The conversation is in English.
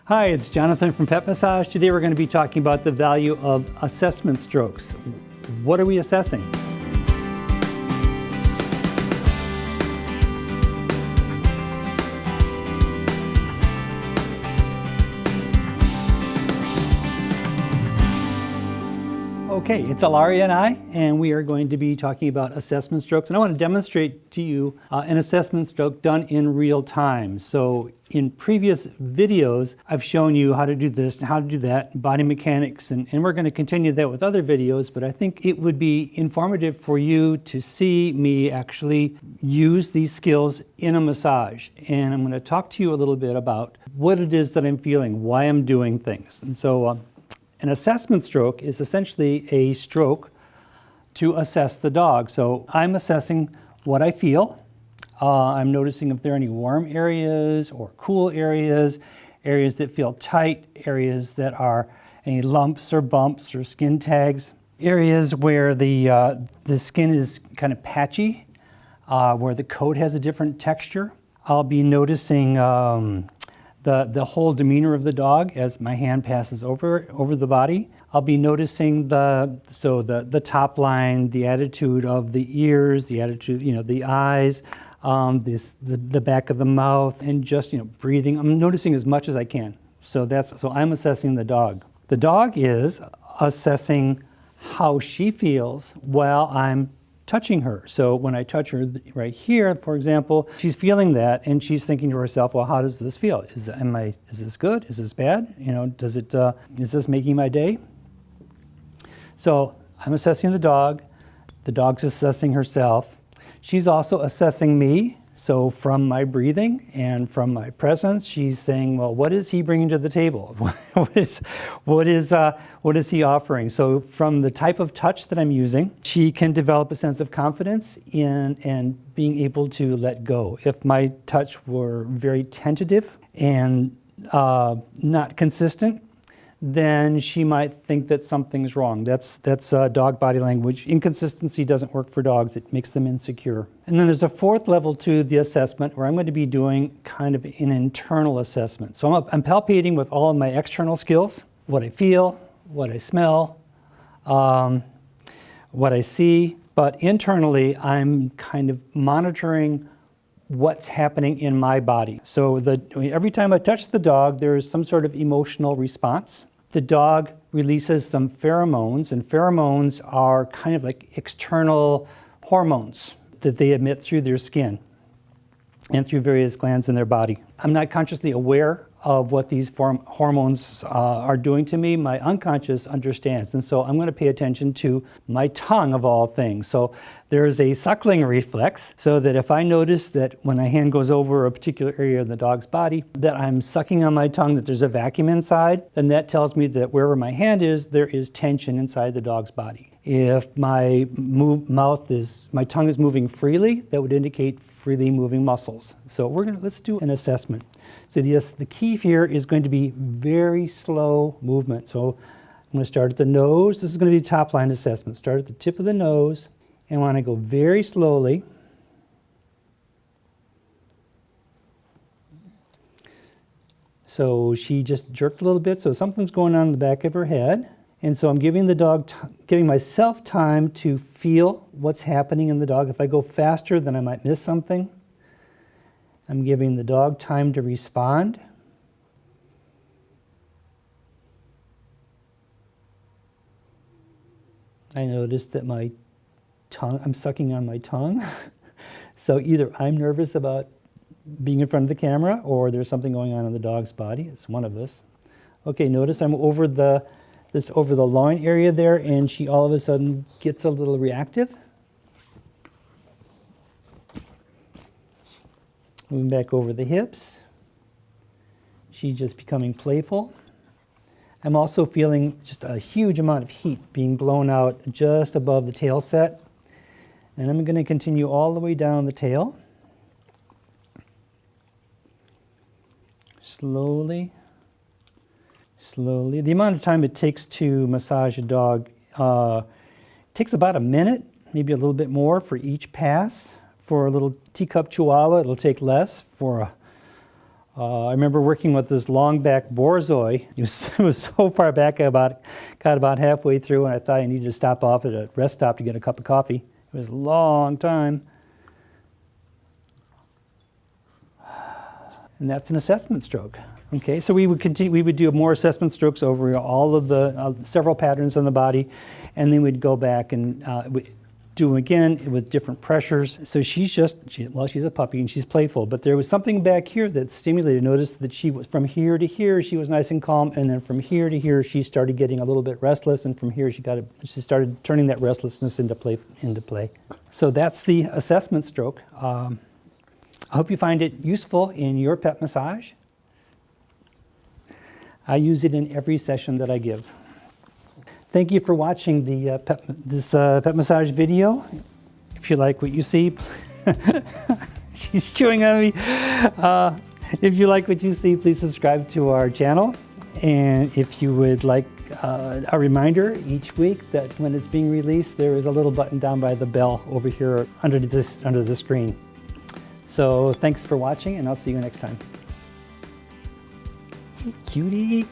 Hi, it's Jonathan from PetMassage. Today we're going to be talking about the value of assessment strokes. What are we assessing? Okay, it's Ilaria and we are going to be talking about assessment strokes. And I want to demonstrate to you an assessment stroke done in real time. So in previous videos, I've shown you how to do this and how to do that, body mechanics, and we're going to continue that with other videos, but I think it would be informative for you to see me actually use these skills in a massage. And I'm going to talk to you a little bit about what it is that I'm feeling, why I'm doing things. And so an assessment stroke is essentially a stroke to assess the dog. So I'm assessing what I feel. I'm noticing if there are any warm areas or cool areas, areas that feel tight, areas that are any lumps or bumps or skin tags, areas where the skin is kind of patchy, where the coat has a different texture. I'll be noticing the whole demeanor of the dog as my hand passes over the body. I'll be noticing the top line, the attitude of the ears, the attitude, the eyes, the back of the mouth, and just breathing. I'm noticing as much as I can. So I'm assessing the dog. The dog is assessing how she feels while I'm touching her. So when I touch her right here, for example, she's feeling that and she's thinking to herself, well, how does this feel? Is this good? Is this bad? Is this making my day? So I'm assessing the dog's assessing herself. She's also assessing me. So from my breathing and from my presence, she's saying, well, what is he bringing to the table? what is he offering? So from the type of touch that I'm using, she can develop a sense of confidence in being able to let go. If my touch were very tentative and not consistent, then she might think that something's wrong. That's dog body language. Inconsistency doesn't work for dogs. It makes them insecure. And then there's a fourth level to the assessment where I'm going to be doing kind of an internal assessment. So I'm palpating with all of my external skills, what I feel, what I smell, what I see. But internally, I'm kind of monitoring what's happening in my body. So every time I touch the dog, there's some sort of emotional response. The dog releases some pheromones, and pheromones are kind of like external hormones that they emit through their skin and through various glands in their body. I'm not consciously aware of what these hormones are doing to me. My unconscious understands, and so I'm going to pay attention to my tongue of all things. So there's a suckling reflex, so that if I notice that when a hand goes over a particular area of the dog's body, that I'm sucking on my tongue, that there's a vacuum inside, then that tells me that wherever my hand is, there is tension inside the dog's body. If my tongue is moving freely, that would indicate freely moving muscles. So let's do an assessment. So the key here is going to be very slow movement. So I'm going to start at the nose. This is going to be a top line assessment. Start at the tip of the nose and want to go very slowly. So she just jerked a little bit, so something's going on in the back of her head. And so I'm giving giving myself time to feel what's happening in the dog. If I go faster, then I might miss something. I'm giving the dog time to respond. I notice that I'm sucking on my tongue. So either I'm nervous about being in front of the camera or there's something going on in the dog's body. It's one of us. Okay, notice I'm over the loin area there, and she all of a sudden gets a little reactive. Moving back over the hips. She's just becoming playful. I'm also feeling just a huge amount of heat being blown out just above the tail set. And I'm going to continue all the way down the tail. Slowly. The amount of time it takes to massage a dog takes about a minute, maybe a little bit more for each pass. For a little teacup chihuahua, it'll take less. For I remember working with this long-back borzoi. It was so far back, I got about halfway through, and I thought I needed to stop off at a rest stop to get a cup of coffee. It was a long time. And that's an assessment stroke. Okay, so we would continue. We would do more assessment strokes over all of the several patterns on the body, and then we'd go back and do them again with different pressures. So she's a puppy and she's playful, but there was something back here that stimulated. Notice that she was from here to here, she was nice and calm, and then from here to here, she started getting a little bit restless, and from here she started turning that restlessness into play. So that's the assessment stroke. I hope you find it useful in your pet massage. I use it in every session that I give. Thank you for watching the pet massage video. If you like what you see, she's chewing on me. If you like what you see, please subscribe to our channel. And if you would like a reminder each week that when it's being released, there is a little button down by the bell over here under the screen. So thanks for watching, and I'll see you next time. Cutie.